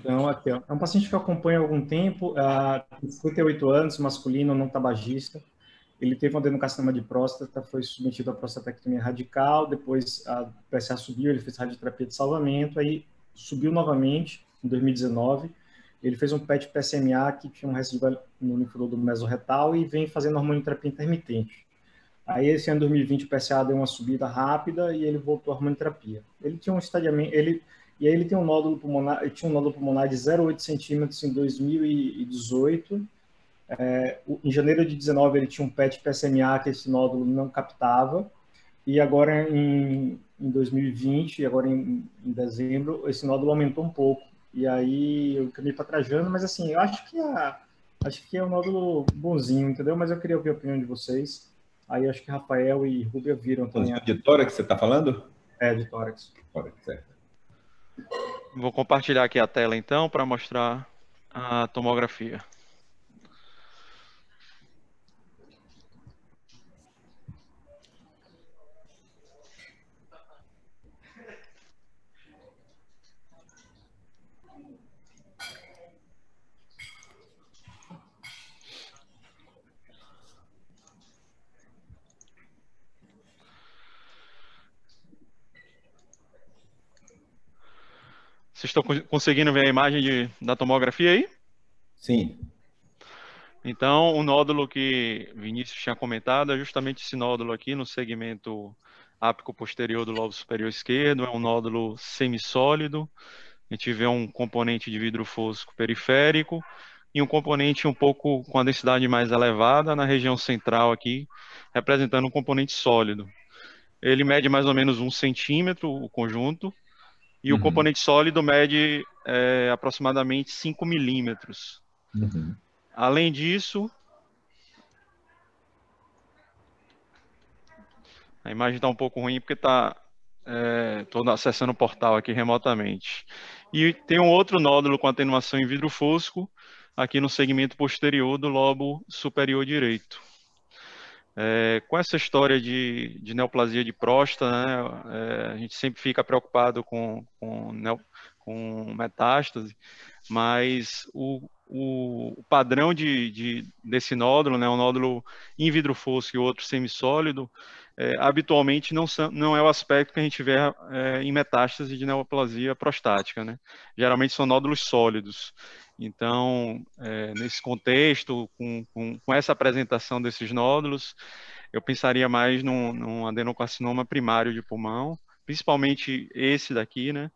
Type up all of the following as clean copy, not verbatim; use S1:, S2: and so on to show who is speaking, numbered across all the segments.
S1: Então, aqui, ó, é um paciente que eu acompanho há algum tempo, tem 58 anos, masculino, não tabagista. Ele teve um adenocarcinoma de próstata, foi submetido à prostatectomia radical, depois a PSA subiu, ele fez radioterapia de salvamento, aí subiu novamente em 2019. Ele fez um PET PSMA que tinha um residual no linfonodo mesorretal e vem fazendo hormonioterapia intermitente. Aí esse ano 2020 o PSA deu uma subida rápida e ele voltou à hormonioterapia. Ele tinha um estadiamento, e aí ele tem um nódulo pulmonar, ele tinha um nódulo pulmonar de 0,8 centímetros em 2018. Em janeiro de 19 ele tinha um PET PSMA que esse nódulo não captava, e agora em 2020, agora em dezembro, esse nódulo aumentou um pouco. E aí eu caminhei para Trajano, mas assim, eu acho que é um nódulo bonzinho, entendeu? Mas eu queria ouvir a opinião de vocês. Aí acho que Rafael e Rúbia viram também
S2: De tórax que você está falando?
S1: de tórax.
S2: Tórax, certo.
S3: Vou compartilhar aqui a tela então para mostrar a tomografia. Vocês estão conseguindo ver a imagem da tomografia aí?
S2: Sim.
S3: Então, o nódulo que Vinícius tinha comentado é justamente esse nódulo aqui no segmento ápico posterior do lobo superior esquerdo. É um nódulo semissólido. A gente vê um componente de vidro fosco periférico e um componente um pouco com a densidade mais elevada na região central aqui, representando um componente sólido. Ele mede mais ou menos 1 centímetro, o conjunto, e o componente sólido mede aproximadamente 5 milímetros. Além disso, a imagem está um pouco ruim porque estou acessando o portal aqui remotamente. E tem um outro nódulo com atenuação em vidro fosco aqui no segmento posterior do lobo superior direito. Com essa história de neoplasia de próstata, né, a gente sempre fica preocupado com metástase, mas o padrão desse nódulo, né, um nódulo em vidro fosco e outro semissólido, habitualmente não é o aspecto que a gente vê em metástase de neoplasia prostática, né? Geralmente são nódulos sólidos. Então, nesse contexto, com essa apresentação desses nódulos, eu pensaria mais num adenocarcinoma primário de pulmão, principalmente esse daqui, né?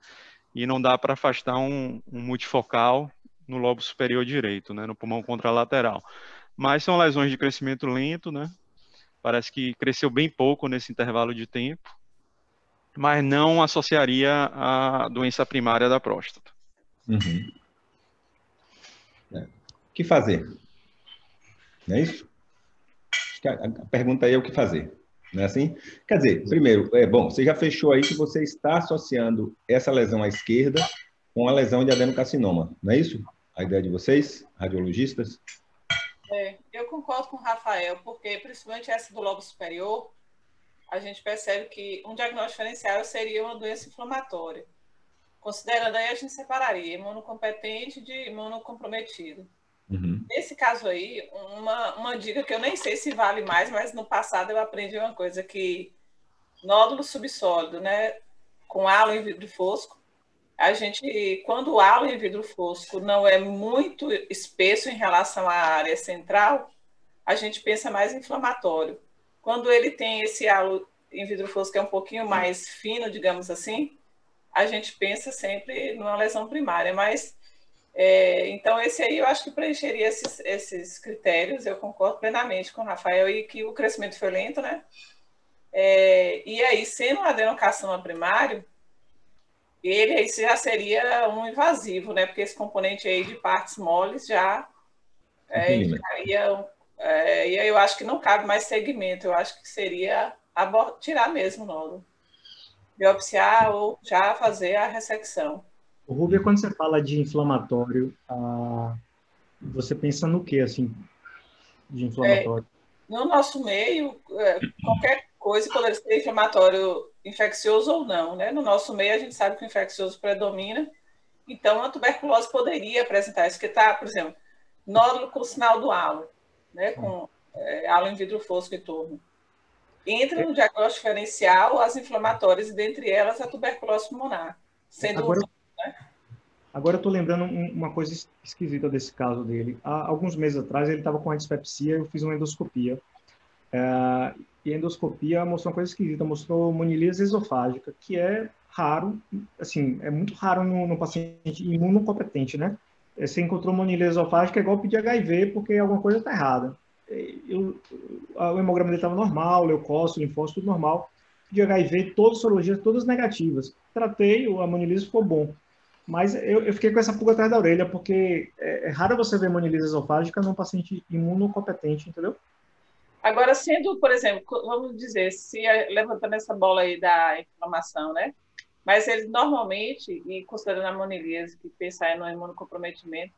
S3: E não dá para afastar um multifocal no lobo superior direito, né? No pulmão contralateral. Mas são lesões de crescimento lento, né? Parece que cresceu bem pouco nesse intervalo de tempo, mas não associaria à doença primária da próstata.
S2: O que fazer? Não é isso? Acho que a pergunta aí é o que fazer. Não é assim? Quer dizer, primeiro, você já fechou aí que você está associando essa lesão à esquerda com a lesão de adenocarcinoma, não é isso? A ideia de vocês, radiologistas?
S4: Eu concordo com o Rafael, porque principalmente essa do lobo superior, a gente percebe que um diagnóstico diferencial seria uma doença inflamatória. Considerando aí, a gente separaria imunocompetente de imunocomprometido. Nesse caso aí, uma dica que eu nem sei se vale mais, mas no passado eu aprendi uma coisa, que nódulo subsólido, né, com halo em vidro fosco, quando o halo em vidro fosco não é muito espesso em relação à área central, a gente pensa mais inflamatório. Quando ele tem esse halo em vidro fosco que é um pouquinho mais fino, digamos assim, a gente pensa sempre numa lesão primária, mas então esse aí eu acho que preencheria esses critérios. Eu concordo plenamente com o Rafael, e que o crescimento foi lento, né? E aí, sendo um adenocarcinoma primário, ele aí já seria um invasivo, né? Porque esse componente aí de partes moles já indicaria, e aí eu acho que não cabe mais segmento, eu acho que seria tirar mesmo o nódulo, biopsiar ou já fazer a ressecção.
S1: O Rubia, quando você fala de inflamatório, você pensa no que, assim, de inflamatório?
S4: No nosso meio, qualquer coisa poderia ser inflamatório infeccioso ou não, né? No nosso meio, a gente sabe que o infeccioso predomina, Então, a tuberculose poderia apresentar isso, que está, por exemplo, nódulo com sinal do halo, né, com halo em vidro fosco em torno. Entra no diagnóstico diferencial as inflamatórias, e dentre elas a tuberculose pulmonar. Sendo
S1: Agora eu estou lembrando uma coisa esquisita desse caso dele. Há alguns meses atrás ele estava com a dispepsia, eu fiz uma endoscopia. E a endoscopia mostrou uma coisa esquisita, mostrou monilíase esofágica, que é raro, assim, é muito raro no paciente imunocompetente, né? Você encontrou monilíase esofágica é igual pedir HIV, porque alguma coisa está errada. O hemograma dele estava normal, leucócito, linfócito, tudo normal. De HIV, todas as sorologias, todas negativas. Tratei, a monilíase ficou bom. Mas eu fiquei com essa pulga atrás da orelha, porque é raro você ver monilíase esofágica num paciente imunocompetente, entendeu?
S4: Agora, sendo, por exemplo, vamos dizer, se levantando essa bola aí da inflamação, né? Mas eles normalmente, e considerando a monilíase, que pensar no imunocomprometimento,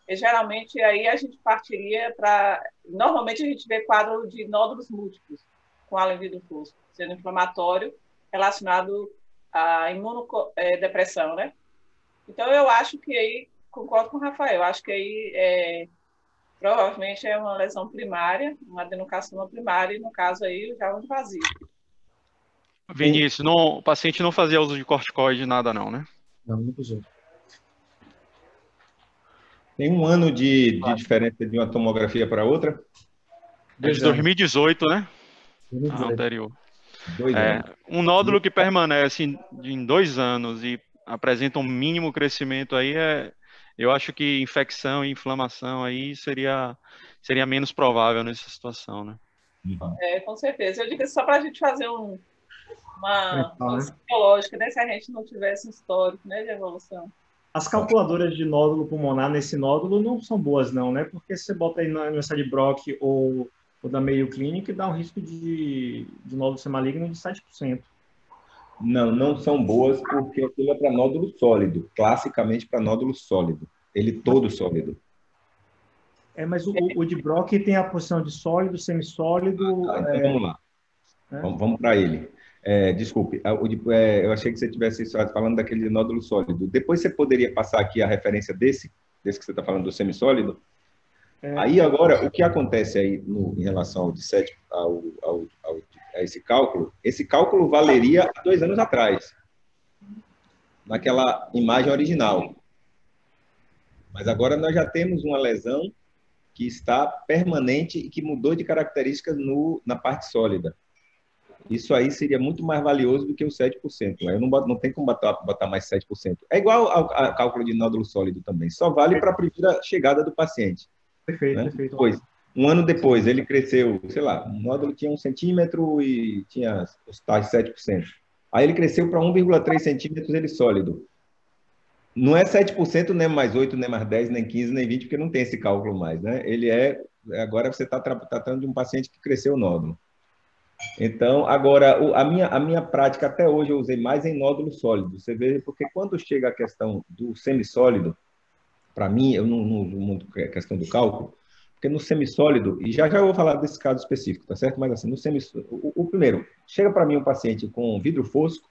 S4: geralmente aí a gente partiria para... Normalmente a gente vê quadro de nódulos múltiplos, com halo em vidro fosco, sendo inflamatório relacionado à imunodepressão, né? Então, eu acho que aí, concordo com o Rafael, acho que aí provavelmente é uma lesão primária, uma adenocarcinoma primária, e no caso aí já é um invasivo.
S3: Vinícius, o paciente não fazia uso de corticoide, nada não, né?
S1: Não, não usou.
S2: Tem um ano de diferença de uma tomografia para outra?
S3: Desde 2018, né? A anterior.
S2: 2 anos.
S3: Um nódulo que permanece em 2 anos e apresenta um mínimo crescimento aí, eu acho que infecção e inflamação aí seria menos provável nessa situação, né?
S4: Com certeza. Eu digo só para a gente fazer uma psicológica, né? Se a gente não tivesse um histórico, né, de evolução.
S1: As calculadoras de nódulo pulmonar nesse nódulo não são boas, não, né? Porque você bota aí na Universidade de Brock ou da Mayo Clinic, dá um risco de nódulo ser maligno de 7%.
S2: Não são boas porque aquilo é para nódulo sólido, classicamente para nódulo sólido, ele todo sólido.
S1: Mas o de Brock tem a posição de sólido, semissólido...
S2: Então vamos lá, vamos para ele. Desculpe, eu achei que você estivesse falando daquele nódulo sólido. Depois você poderia passar aqui a referência desse que você está falando do semissólido? Aí agora, o que acontece aí em relação ao de 7 a esse cálculo valeria há 2 anos atrás, naquela imagem original. Mas agora nós já temos uma lesão que está permanente e que mudou de características na parte sólida. Isso aí seria muito mais valioso do que os 7%. Aí não tem como botar mais 7%. É igual ao cálculo de nódulo sólido também. Só vale para a primeira chegada do paciente.
S1: Perfeito,
S2: né?
S1: perfeito.
S2: Depois, um ano depois, ele cresceu, sei lá, o nódulo tinha 1 centímetro e tinha os tais 7%. Aí ele cresceu para 1,3 centímetros, ele sólido. Não é 7%, nem mais 8, nem mais 10, nem 15, nem 20, porque não tem esse cálculo mais, né? Agora você está tratando de um paciente que cresceu o nódulo. Então, agora, a minha prática até hoje eu usei mais em nódulo sólido. Você vê, porque quando chega a questão do semissólido, para mim, eu não uso muito a questão do cálculo, porque no semissólido, e já eu vou falar desse caso específico, tá certo? Mas assim, no semissólido, o primeiro, chega para mim um paciente com vidro fosco,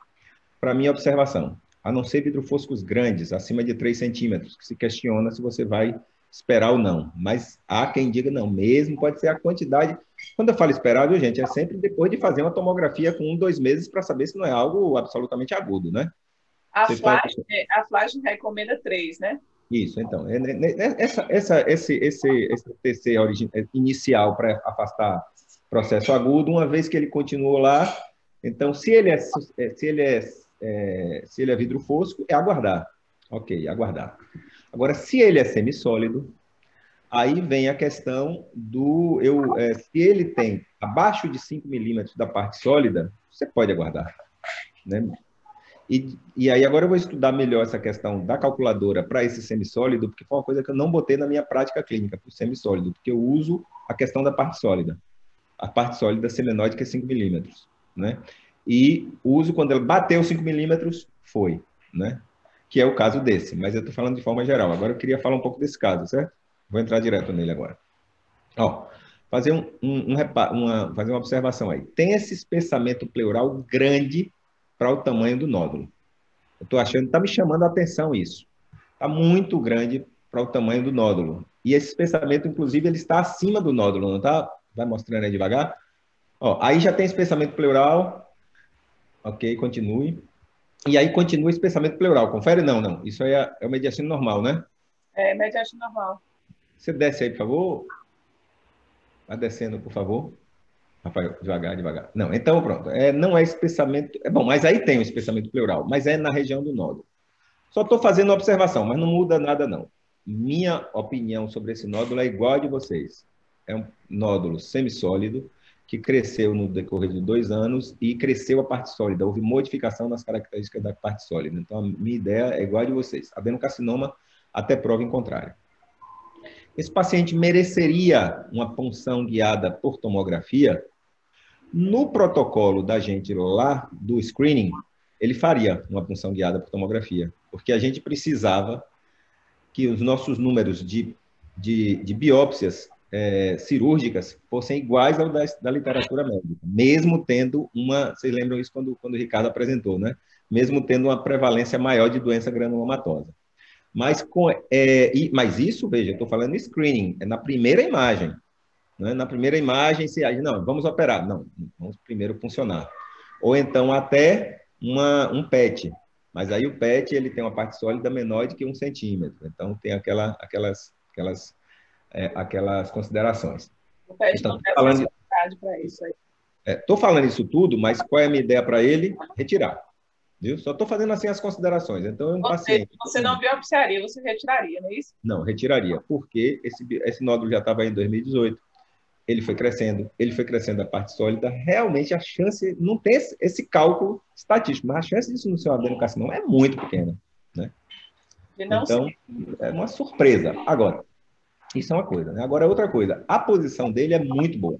S2: para minha observação, a não ser vidro foscos grandes, acima de 3 centímetros, que se questiona se você vai esperar ou não. Mas há quem diga não, mesmo pode ser a quantidade. Quando eu falo esperar, viu, gente, é sempre depois de fazer uma tomografia com 1, 2 meses para saber se não é algo absolutamente agudo, né?
S4: A Flash recomenda 3, né?
S2: Isso, então, esse TC inicial para afastar processo agudo, uma vez que ele continuou lá, então, se ele é vidro fosco, é aguardar. Ok, aguardar. Agora, se ele é semissólido, aí vem a questão se ele tem abaixo de 5 milímetros da parte sólida, você pode aguardar, né? E aí agora eu vou estudar melhor essa questão da calculadora para esse semissólido, porque foi uma coisa que eu não botei na minha prática clínica para o semissólido, porque eu uso a questão da parte sólida. A parte sólida selenóide que é 5 milímetros, né? E uso quando ela bateu 5 milímetros, né? Que é o caso desse, mas eu estou falando de forma geral. Agora eu queria falar um pouco desse caso, certo? Vou entrar direto nele agora. Ó, fazer fazer uma observação aí. Tem esse espessamento pleural grande para o tamanho do nódulo. Eu estou achando, está me chamando a atenção isso. está muito grande para o tamanho do nódulo. E esse espessamento, inclusive, ele está acima do nódulo, não está? Vai mostrando aí devagar. Ó, aí já tem espessamento pleural. Ok, continue. E aí continua o espessamento pleural. Confere? Não, não. Isso aí é o mediastino normal, né?
S4: É, mediastino normal.
S2: Você desce aí, por favor. Vai descendo, por favor. Rafael, devagar, devagar. Não, então pronto. Não é espessamento... bom, mas aí tem o espessamento pleural, mas é na região do nódulo. Só estou fazendo uma observação, mas não muda nada, não. Minha opinião sobre esse nódulo é igual a de vocês. É um nódulo semissólido que cresceu no decorrer de 2 anos e cresceu a parte sólida. Houve modificação nas características da parte sólida. Então, a minha ideia é igual a de vocês. Adenocarcinoma, até prova em contrário. Esse paciente mereceria uma punção guiada por tomografia? No protocolo da gente lá do screening, ele faria uma punção guiada por tomografia, porque a gente precisava que os nossos números de biópsias cirúrgicas fossem iguais ao da literatura médica, mesmo tendo vocês lembram isso quando o Ricardo apresentou, né? Mesmo tendo uma prevalência maior de doença granulomatosa. Mas isso, veja, eu estou falando screening, é na primeira imagem. Né? Na primeira imagem, se não, vamos operar. Não, vamos primeiro funcionar. Ou então até um PET. Mas aí o PET ele tem uma parte sólida menor de que 1 centímetro. Então tem aquelas considerações.
S4: O PET então, não tem sensibilidade para isso aí.
S2: Estou falando isso tudo, mas qual é a minha ideia para ele? Retirar. Viu? Só estou fazendo assim as considerações. Então, paciente...
S4: Você não biopsiaria, você retiraria, não é isso?
S2: Não, retiraria, porque esse nódulo já estava em 2018, ele foi crescendo a parte sólida, realmente a chance, não tem esse cálculo estatístico, mas a chance disso no seu adenocarcinoma é muito pequena. Né? Então, é uma surpresa. Agora, isso é uma coisa. Né? Agora, outra coisa, a posição dele é muito boa.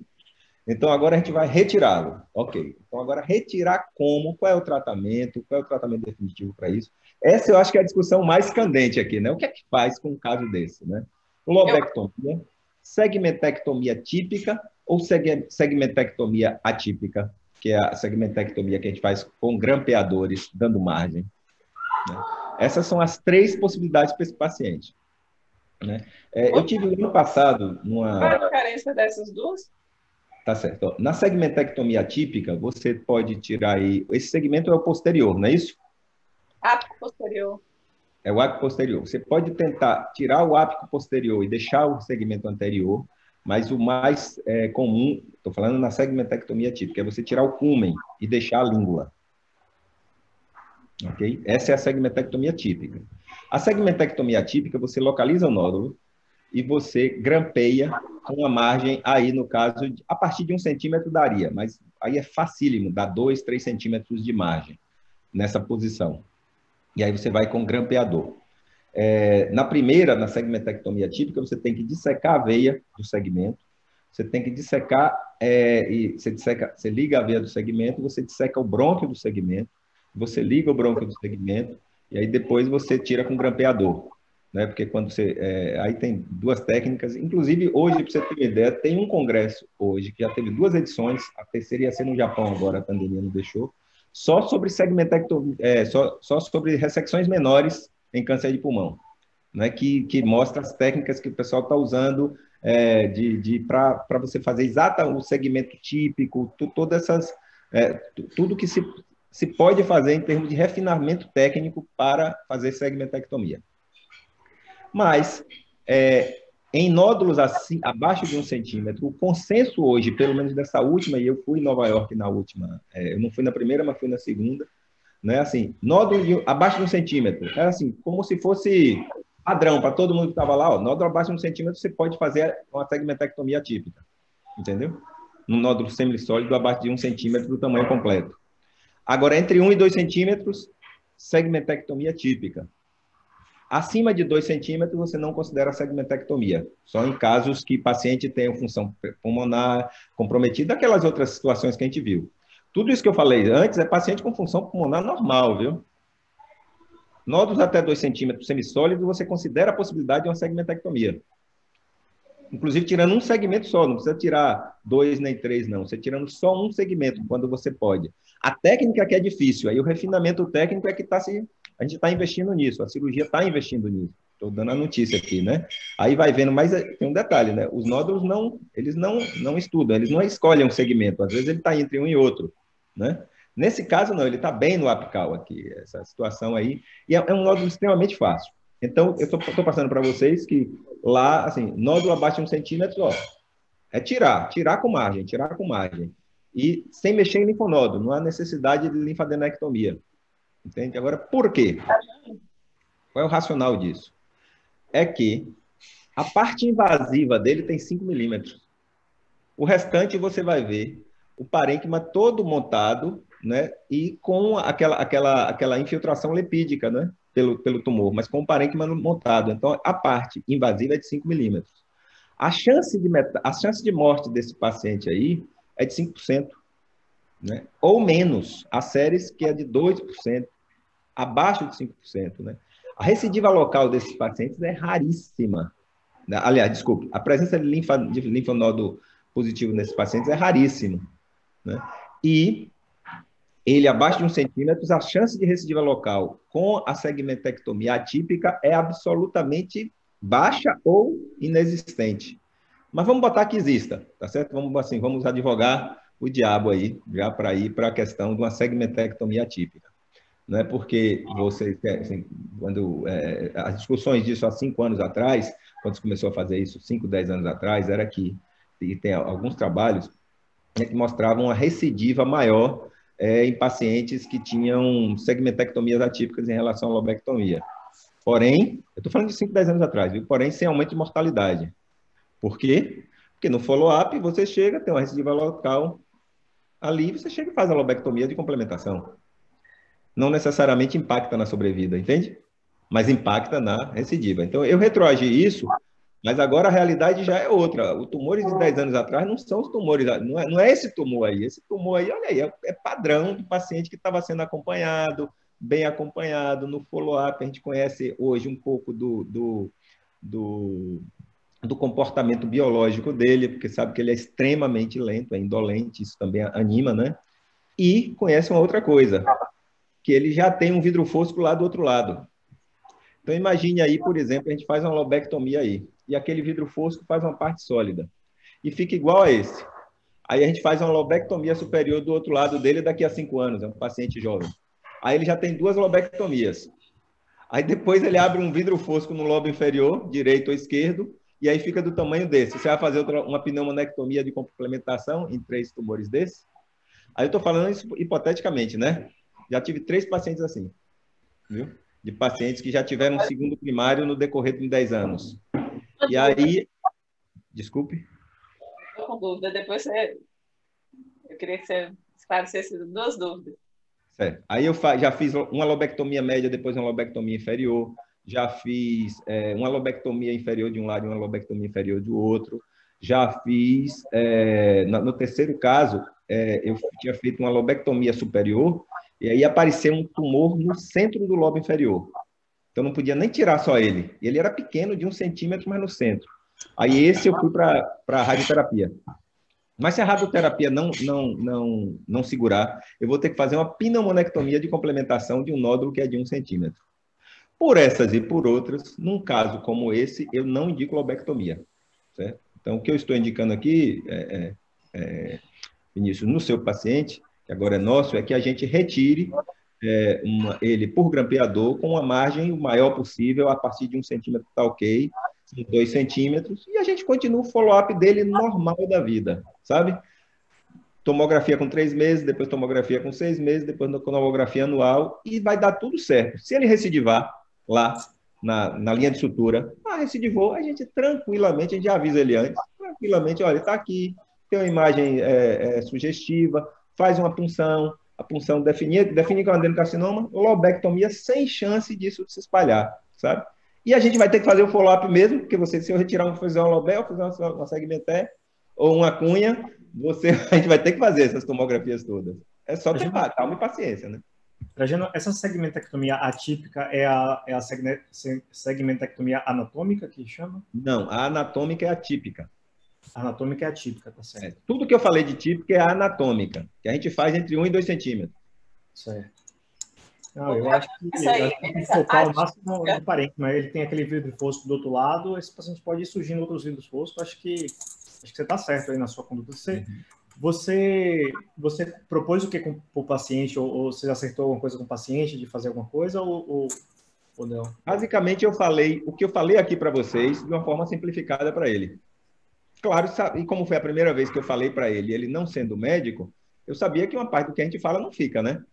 S2: Então, agora a gente vai retirá-lo. Ok. Então, agora retirar como? Qual é o tratamento? Qual é o tratamento definitivo para isso? Essa eu acho que é a discussão mais candente aqui, né? O que é que faz com um caso desse, né? Lobectomia, segmentectomia típica ou segmentectomia atípica, que é a segmentectomia que a gente faz com grampeadores, dando margem. Né? Essas são as 3 possibilidades para esse paciente. Né? Eu tive no ano passado...
S4: Qual é a diferença dessas duas?
S2: Tá certo. Na segmentectomia atípica, você pode tirar aí... Esse segmento é o posterior, não é isso?
S4: Ápico posterior.
S2: É o ápico posterior. Você pode tentar tirar o ápico posterior e deixar o segmento anterior, mas o mais comum, estou falando na segmentectomia atípica, é você tirar o cúmen e deixar a língula. Ok? Essa é a segmentectomia típica. A segmentectomia atípica, você localiza o nódulo e você grampeia com a margem aí, no caso, a partir de 1 centímetro daria, mas aí é facílimo, dá 2, 3 centímetros de margem nessa posição. E aí você vai com o grampeador. Na segmentectomia típica, você tem que dissecar a veia do segmento, você tem que dissecar, você liga a veia do segmento, você disseca o brônquio do segmento, você liga o brônquio do segmento, e aí depois você tira com o grampeador. Né? Porque quando aí tem 2 técnicas, inclusive hoje, para você ter uma ideia, tem um congresso hoje, que já teve 2 edições, a terceira ia ser no Japão agora, a pandemia não deixou, só sobre segmentectomia, só sobre ressecções menores em câncer de pulmão, né? Que mostra as técnicas que o pessoal está usando para você fazer o segmento típico, tudo que se pode fazer em termos de refinamento técnico para fazer segmentectomia. Mas, em nódulos abaixo de 1 centímetro, o consenso hoje, pelo menos dessa última, e eu fui em Nova York na última, eu não fui na primeira, mas fui na segunda, né? Assim, nódulo abaixo de 1 centímetro, era assim, como se fosse padrão para todo mundo que estava lá, ó, nódulo abaixo de 1 centímetro, você pode fazer uma segmentectomia típica, entendeu? No nódulo semissólido abaixo de 1 centímetro do tamanho completo. Agora, entre 1 e 2 centímetros, segmentectomia típica. Acima de 2 centímetros, você não considera segmentectomia. Só em casos que o paciente tenha função pulmonar comprometida, aquelas outras situações que a gente viu. Tudo isso que eu falei antes é paciente com função pulmonar normal, viu? Nódulos até 2 centímetros semissólidos, você considera a possibilidade de uma segmentectomia. Inclusive, tirando um segmento só, não precisa tirar 2 nem 3, não. Você tirando só um segmento, quando você pode. A técnica que é difícil, aí o refinamento técnico é que está se A gente está investindo nisso, a cirurgia está investindo nisso. Estou dando a notícia aqui, né? Aí vai vendo, mas tem um detalhe, né? Os nódulos eles não estudam, eles não escolhem um segmento. Às vezes ele está entre um e outro, né? Nesse caso, não, ele está bem no apical aqui, essa situação aí. E é um nódulo extremamente fácil. Então, eu estou passando para vocês que lá, assim, nódulo abaixo de 1 centímetro, ó, é tirar com margem, tirar com margem. E sem mexer em linfonódulo, não há necessidade de linfadenectomia. Entende? Agora, por quê? Qual é o racional disso? É que a parte invasiva dele tem 5 milímetros. O restante você vai ver o parênquima todo montado, né? E com aquela infiltração lipídica, né? Pelo tumor, mas com o parênquima montado. Então, a parte invasiva é de 5 milímetros. A chance de morte desse paciente aí é de 5%, né? Ou menos. Há séries que é de 2%, abaixo de 5%, né? A recidiva local desses pacientes é raríssima. Aliás, desculpe, a presença de linfonodo positivo nesses pacientes é raríssima, né? E ele, abaixo de 1 centímetro, a chance de recidiva local com a segmentectomia atípica é absolutamente baixa ou inexistente. Mas vamos botar que exista, tá certo? Vamos advogar o diabo aí, já para ir para a questão de uma segmentectomia atípica. Não é porque você, assim, quando as discussões disso há 5 anos atrás, quando se começou a fazer isso 5, 10 anos atrás, era que e tem alguns trabalhos, né, que mostravam uma recidiva maior em pacientes que tinham segmentectomias atípicas em relação à lobectomia. Porém, eu estou falando de 5, 10 anos atrás, viu? Porém, sem aumento de mortalidade. Por quê? Porque no follow-up você chega, tem uma recidiva local ali, você chega e faz a lobectomia de complementação. Não necessariamente impacta na sobrevida, entende? Mas impacta na recidiva. Então, eu retroagi isso, mas agora a realidade já é outra. Os tumores de 10 anos atrás não são os tumores, não é esse tumor aí. Esse tumor aí, olha aí, é padrão do paciente que estava sendo acompanhado, bem acompanhado. No follow-up, a gente conhece hoje um pouco do comportamento biológico dele, porque sabe que ele é extremamente lento, é indolente, isso também anima, né? E conhece uma outra coisa, que ele já tem um vidro fosco lá do outro lado. Então, imagine aí, por exemplo, a gente faz uma lobectomia aí, e aquele vidro fosco faz uma parte sólida, e fica igual a esse. Aí a gente faz uma lobectomia superior do outro lado dele daqui a 5 anos, é um paciente jovem. Aí ele já tem 2 lobectomias. Aí depois ele abre um vidro fosco no lobo inferior, direito ou esquerdo, e aí fica do tamanho desse. Você vai fazer uma pneumonectomia de complementação em 3 tumores desses? Aí eu estou falando isso hipoteticamente, né? Já tive 3 pacientes assim, viu? De pacientes que já tiveram um segundo primário no decorrer de 10 anos. E aí... Desculpe.
S4: Estou com dúvida. Depois eu queria que você esclarecesse 2 dúvidas.
S2: Certo. Aí eu já fiz uma lobectomia média, depois uma lobectomia inferior. Já fiz uma lobectomia inferior de um lado e uma lobectomia inferior do outro. Já fiz... no terceiro caso, eu tinha feito uma lobectomia superior, e aí apareceu um tumor no centro do lobo inferior. Então, não podia nem tirar só ele. Ele era pequeno, de 1 centímetro, mas no centro. Aí, esse eu fui para a radioterapia. Mas se a radioterapia não segurar, eu vou ter que fazer uma pneumonectomia de complementação de um nódulo que é de 1 centímetro. Por essas e por outras, num caso como esse, eu não indico lobectomia. Certo? Então, o que eu estou indicando aqui, Vinícius, no seu paciente, que agora é nosso, é que a gente retire ele por grampeador com uma margem o maior possível, a partir de 1 centímetro está ok, 2 centímetros, e a gente continua o follow-up dele normal da vida, sabe? Tomografia com 3 meses, depois tomografia com 6 meses, depois tomografia anual, e vai dar tudo certo. Se ele recidivar lá na linha de sutura, recidivou, a gente tranquilamente, a gente avisa ele antes, tranquilamente, olha, está aqui, tem uma imagem sugestiva, faz uma punção, a punção define que é um adenocarcinoma, lobectomia sem chance disso se espalhar, sabe? E a gente vai ter que fazer o follow-up mesmo, porque se eu retirar fazer uma lobé, ou fazer uma segmenté, ou uma cunha, a gente vai ter que fazer essas tomografias todas. É só ter calma e paciência, né?
S1: Trajano, essa segmentectomia atípica é a segmentectomia anatômica que chama?
S2: Não, a anatômica é atípica.
S1: A anatômica é atípica, tá certo.
S2: Tudo que eu falei de típica é a anatômica, que a gente faz entre 1 e 2 centímetros.
S1: Certo. Não, eu acho que
S4: Isso aí,
S1: tem que focar o máximo no parente, mas ele tem aquele vidro fosco do outro lado, esse paciente pode ir surgindo outros vidros foscos. Acho que você está certo aí na sua conduta. Você propôs o que com o paciente, ou você acertou alguma coisa com o paciente de fazer alguma coisa, ou não?
S2: Basicamente, eu falei o que eu falei aqui para vocês de uma forma simplificada para ele. Claro, e como foi a primeira vez que eu falei para ele, ele não sendo médico, eu sabia que uma parte do que a gente fala não fica, né?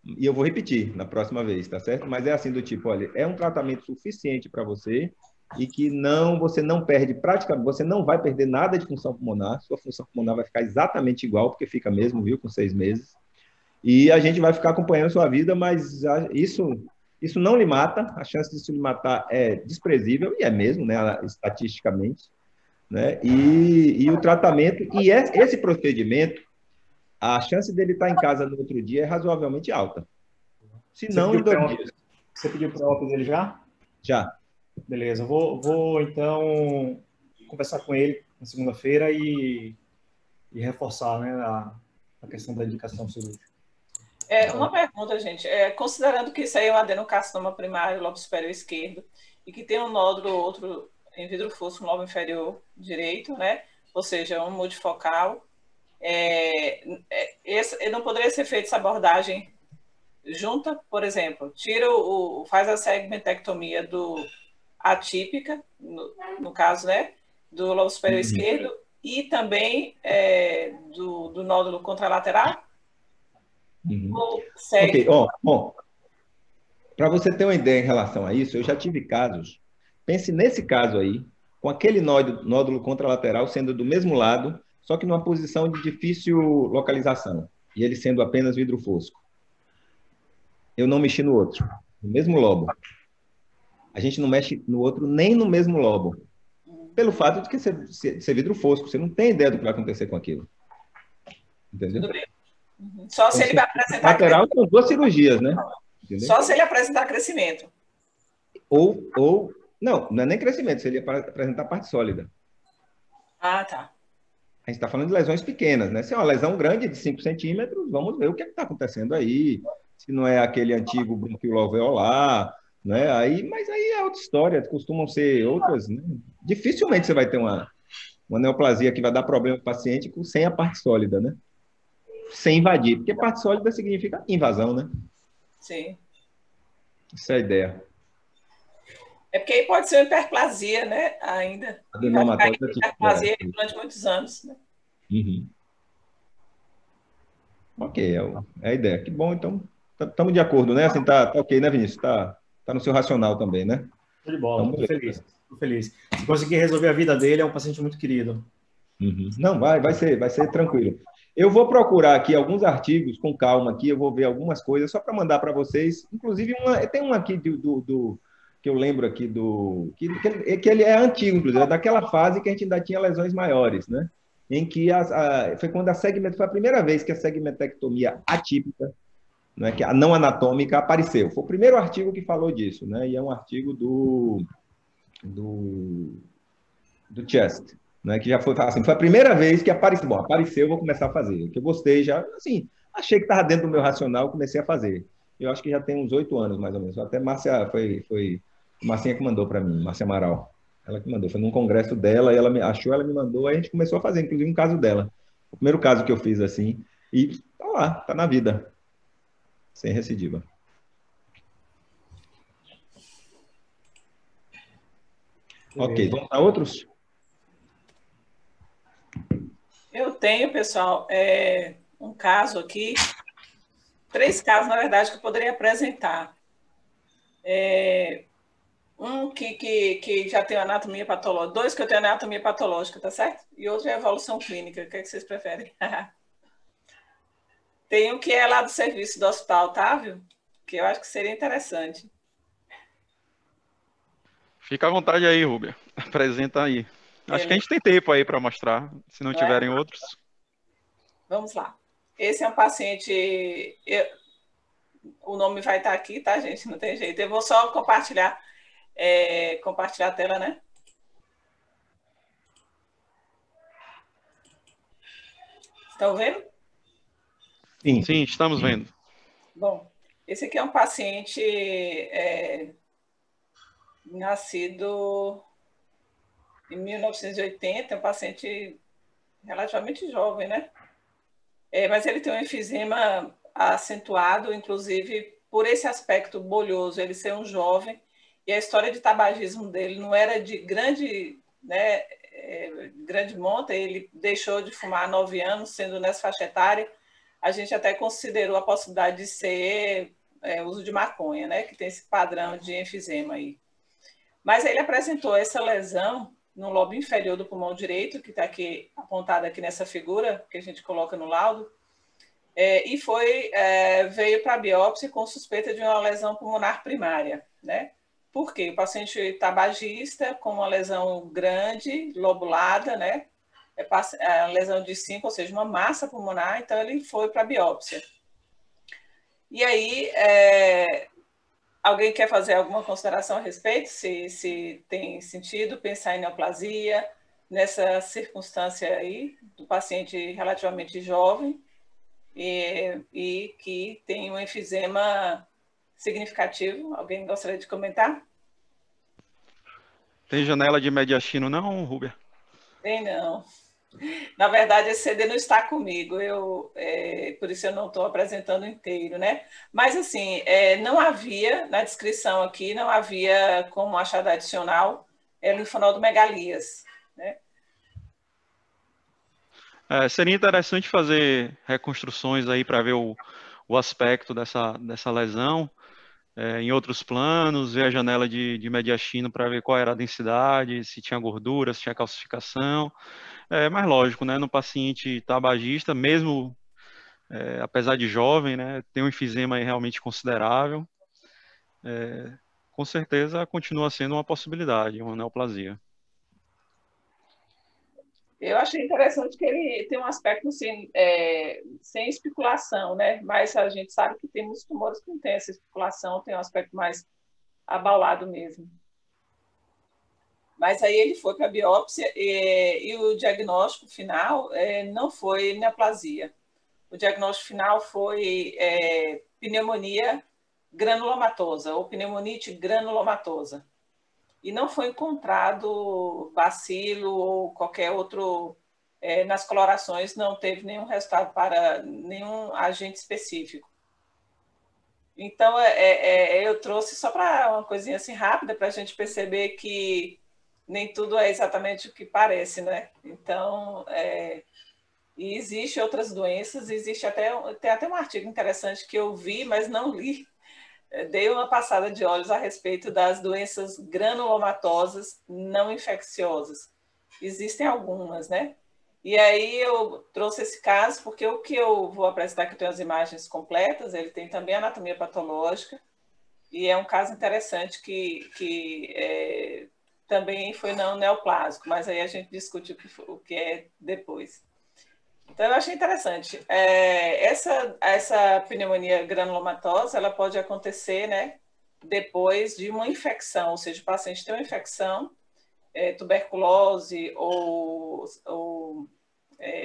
S2: E eu vou repetir na próxima vez, tá certo? Mas é assim do tipo, olha, é um tratamento suficiente para você e que você não perde praticamente, você não vai perder nada de função pulmonar, sua função pulmonar vai ficar exatamente igual, porque fica mesmo, viu, com 6 meses. E a gente vai ficar acompanhando a sua vida, mas isso não lhe mata, a chance disso lhe matar é desprezível, e é mesmo, né, estatisticamente, né? E o tratamento, e esse procedimento, a chance dele estar em casa no outro dia é razoavelmente alta. Se não, em 2 dias.
S1: Você pediu para o dele já?
S2: Já.
S1: Beleza, vou então conversar com ele na segunda-feira e reforçar, né, a questão da indicação cirúrgica.
S4: Uma pergunta, gente. Considerando que isso aí é um adenocarcinoma primário, lobo superior esquerdo, e que tem um nódulo outro em vidro fosco no lobo inferior direito, né? Ou seja, um multifocal. Não poderia ser feita essa abordagem junta, por exemplo, faz a segmentectomia atípica, no caso, né? Do lobo superior esquerdo, e também do nódulo contralateral?
S2: Ok, bom, para você ter uma ideia em relação a isso, eu já tive casos, pense nesse caso aí, com aquele nódulo contralateral sendo do mesmo lado, só que numa posição de difícil localização, e ele sendo apenas vidro fosco. Eu não mexi no outro, no mesmo lobo. A gente não mexe no outro nem no mesmo lobo, pelo fato de que ser vidro fosco, você não tem ideia do que vai acontecer com aquilo. Entendeu?
S4: Tudo bem. Só se ele vai apresentar
S2: lateral são 2 cirurgias, né?
S4: Entendeu? Só se ele apresentar crescimento.
S2: Não é nem crescimento, se ele apresentar parte sólida.
S4: Ah, tá.
S2: A gente está falando de lesões pequenas, né? Se é uma lesão grande de 5 centímetros, vamos ver o que está acontecendo aí. Se não é aquele antigo bronquíolo alveolar, né? Mas aí é outra história, costumam ser outras, né? Dificilmente você vai ter uma neoplasia que vai dar problema para o paciente sem a parte sólida, né? Sem invadir, porque parte sólida significa invasão, né?
S4: Sim.
S2: Essa é a ideia.
S4: É porque aí pode ser uma hiperplasia, né? Ainda.
S2: Adenoma-tóxica
S4: hiperplasia durante muitos anos, né?
S2: Uhum. Ok, é a ideia. Que bom, então, estamos de acordo, né? Assim, tá ok, né, Vinícius? Tá no seu racional também, né?
S1: Tô de bola, então, tô feliz. Se conseguir resolver a vida dele, é um paciente muito querido.
S2: Uhum. Não, vai ser tranquilo. Eu vou procurar aqui alguns artigos com calma aqui, eu vou ver algumas coisas só para mandar para vocês. Inclusive, tem um aqui que eu lembro aqui que ele é antigo, inclusive, é daquela fase que a gente ainda tinha lesões maiores, né? Em que foi quando foi a primeira vez que a segmentectomia atípica, né, que a não anatômica apareceu. Foi o primeiro artigo que falou disso, né? E é um artigo do Chest, né? Que já foi assim, foi a primeira vez que apareceu. Bom, apareceu, eu vou começar a fazer. Que eu gostei já, assim, achei que estava dentro do meu racional, comecei a fazer. Eu acho que já tem uns 8 anos, mais ou menos. Até Márcia, foi Marcinha que mandou para mim, Márcia Amaral. Ela que mandou, foi num congresso dela, e ela me achou, ela me mandou, aí a gente começou a fazer, inclusive um caso dela. O primeiro caso que eu fiz assim, e tá lá, tá na vida. Sem recidiva. Ok, vamos para outros?
S4: Eu tenho, pessoal, um caso aqui, 3 casos, na verdade, que eu poderia apresentar. Um que já tem anatomia patológica, 2 que eu tenho anatomia patológica, tá certo? E outro é evolução clínica. O que é que vocês preferem? Tem um que é lá do serviço do hospital, tá, viu? Que eu acho que seria interessante.
S3: Fica à vontade aí, Rúbia. Apresenta aí. Acho que a gente tem tempo aí para mostrar, se não tiverem outros. Vamos lá.
S4: Esse é um paciente... O nome vai estar aqui, tá, gente? Não tem jeito. Eu vou só compartilhar a tela, né? Estão vendo?
S3: Sim, estamos vendo.
S4: Bom, Esse aqui é um paciente nascido em 1980, é um paciente relativamente jovem, né? Mas ele tem um enfisema acentuado, inclusive por esse aspecto bolhoso, ele ser um jovem, e a história de tabagismo dele não era de grande, né, grande monta, ele deixou de fumar há 9 anos, sendo nessa faixa etária, a gente até considerou a possibilidade de ser uso de maconha, né, que tem esse padrão de enfisema aí. Mas ele apresentou essa lesão no lobo inferior do pulmão direito, que está aqui apontada aqui nessa figura que a gente coloca no laudo, e veio para a biópsia com suspeita de uma lesão pulmonar primária, né? Por quê? O paciente tabagista com uma lesão grande, lobulada, né? A lesão de 5, ou seja, uma massa pulmonar, então ele foi para a biópsia. E aí, alguém quer fazer alguma consideração a respeito? Se tem sentido pensar em neoplasia nessa circunstância aí do paciente relativamente jovem e que tem um enfisema significativo? Alguém gostaria de comentar?
S3: Tem janela de mediastino não, Rúbia?
S4: Tem não. Na verdade, esse CD não está comigo, por isso eu não estou apresentando inteiro, né? Mas, assim, não havia, na descrição aqui, não havia como achado adicional linfonodomegalias, né?
S3: Seria interessante fazer reconstruções aí para ver o aspecto dessa lesão em outros planos, ver a janela de mediastino para ver qual era a densidade, se tinha gordura, se tinha calcificação. Mas lógico, né, no paciente tabagista, mesmo apesar de jovem, né, tem um enfisema aí realmente considerável, com certeza continua sendo uma possibilidade, uma neoplasia.
S4: Eu achei interessante que ele tem um aspecto assim, sem especulação, né? Mas a gente sabe que tem muitos tumores que não tem essa especulação, tem um aspecto mais abaulado mesmo. Mas aí ele foi para a biópsia e o diagnóstico final não foi neoplasia. O diagnóstico final foi pneumonia granulomatosa ou pneumonite granulomatosa. E não foi encontrado bacilo ou qualquer outro, nas colorações não teve nenhum resultado para nenhum agente específico. Então, eu trouxe só para uma coisinha assim rápida, para a gente perceber que nem tudo é exatamente o que parece, né? Então, e existe outras doenças, tem até um artigo interessante que eu vi, mas não li, dei uma passada de olhos a respeito das doenças granulomatosas não infecciosas. Existem algumas, né? E aí eu trouxe esse caso porque o que eu vou apresentar, que eu tenho as imagens completas, ele tem também anatomia patológica, e é um caso interessante que também foi não neoplásico, mas aí a gente discute o que é depois. Então, eu achei interessante. Essa pneumonia granulomatosa, ela pode acontecer, né, depois de uma infecção, ou seja, o paciente tem uma infecção, tuberculose ou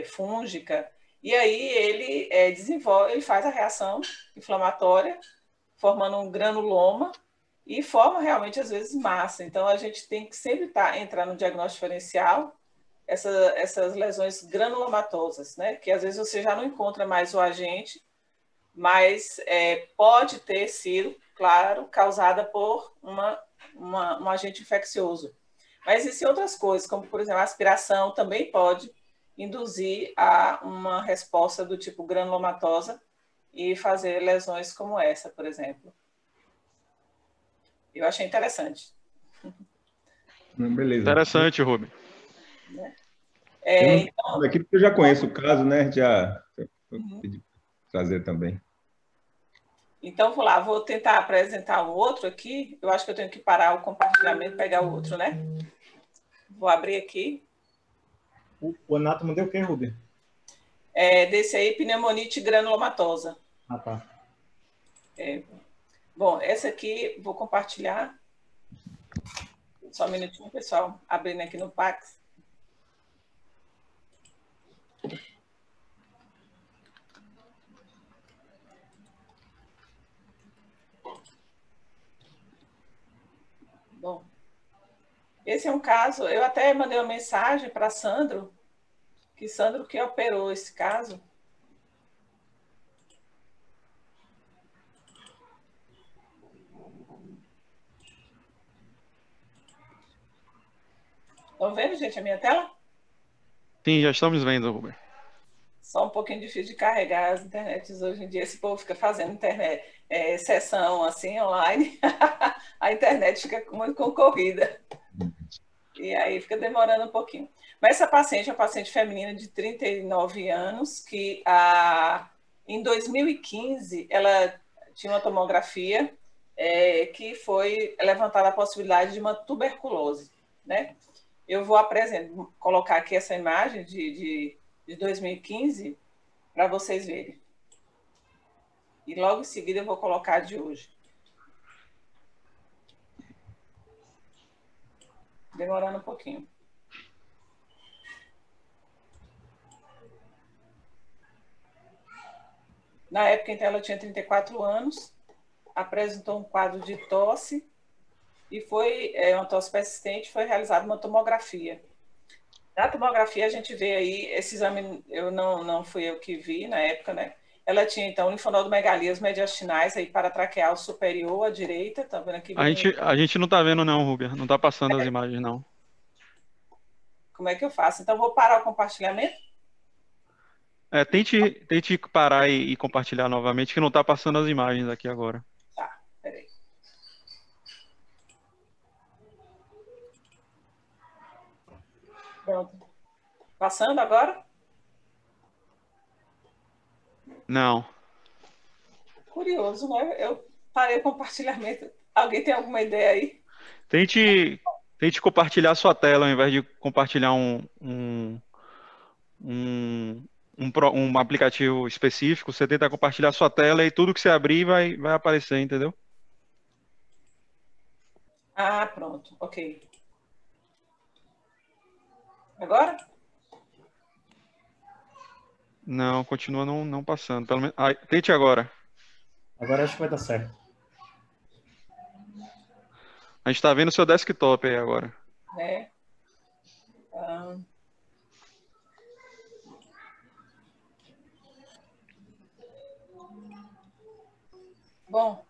S4: fúngica, e aí ele desenvolve, ele faz a reação inflamatória, formando um granuloma e forma realmente, às vezes, massa. Então, a gente tem que sempre entrar no diagnóstico diferencial, essas lesões granulomatosas, né? Que às vezes você já não encontra mais o agente, mas pode ter sido, claro, causada por um agente infeccioso. Mas existem outras coisas, como, por exemplo, a aspiração também pode induzir a uma resposta do tipo granulomatosa e fazer lesões como essa, por exemplo. Eu achei interessante.
S2: Beleza.
S3: Interessante, Rubem.
S2: Então, aqui porque eu já conheço o caso, né? Já pedi trazer também.
S4: Então, vou tentar apresentar o outro aqui. Eu acho que eu tenho que parar o compartilhamento e pegar o outro, né? Vou abrir aqui.
S1: O anátomo deu o quê, Rubem?
S4: Desse aí, pneumonite granulomatosa.
S1: Ah, tá.
S4: Bom, essa aqui, vou compartilhar. Só um minutinho, pessoal. Abrindo aqui no Pax. Bom, esse é um caso, eu até mandei uma mensagem para Sandro que operou esse caso. Estão vendo, gente, a minha tela?
S3: Sim, já estamos vendo, Rubem.
S4: Só um pouquinho difícil de carregar as internets hoje em dia. Esse povo fica fazendo internet, sessão assim online, a internet fica muito concorrida. E aí fica demorando um pouquinho. Mas essa paciente é uma paciente feminina de 39 anos, que em 2015 ela tinha uma tomografia que foi levantada a possibilidade de uma tuberculose, né? Eu vou colocar aqui essa imagem de 2015 para vocês verem. E logo em seguida eu vou colocar a de hoje. Demorando um pouquinho. Na época, então, ela tinha 34 anos, apresentou um quadro de tosse e foi uma tosse persistente, foi realizada uma tomografia. Na tomografia, a gente vê aí, esse exame, não fui eu que vi na época, né? Ela tinha, então, linfonodomegalias mediastinais aí paratraqueal superior à direita, tá vendo aqui?
S3: A gente não está vendo não, Rubem, não está passando as imagens não.
S4: Como é que eu faço? Então, vou parar o compartilhamento?
S3: Tente parar e compartilhar novamente, que não está passando as imagens aqui agora.
S4: Tá, peraí. Pronto. Passando agora?
S3: Não.
S4: Curioso, né? Eu parei o compartilhamento. Alguém tem alguma ideia aí?
S3: Tente compartilhar sua tela ao invés de compartilhar um aplicativo específico. Você tenta compartilhar sua tela e tudo que você abrir vai aparecer, entendeu?
S4: Ah, pronto. Ok. Agora?
S3: Não, continua não passando. Pelo menos, tente agora.
S1: Agora acho que vai dar certo.
S3: A gente está vendo o seu desktop aí agora.
S4: Né? Bom,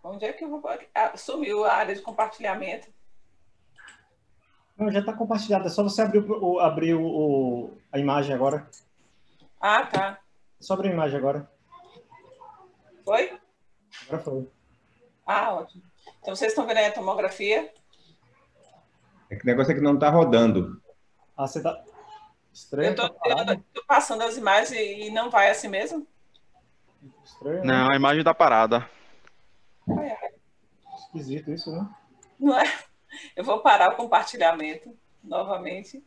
S4: onde é que eu vou... sumiu a área de compartilhamento.
S1: Não, já está compartilhado. É só você abrir a imagem agora.
S4: Ah, tá.
S1: É só abrir a imagem agora.
S4: Foi?
S1: Agora foi.
S4: Ah, ótimo. Então, vocês estão vendo aí a tomografia?
S2: É que o negócio é que não está rodando.
S1: Ah, você está... Estranho.
S4: Eu estou passando as imagens e não vai assim mesmo?
S1: Estranho, né?
S3: Não, a imagem está parada.
S1: Esquisito isso, né?
S4: Não é? Eu vou parar o compartilhamento novamente.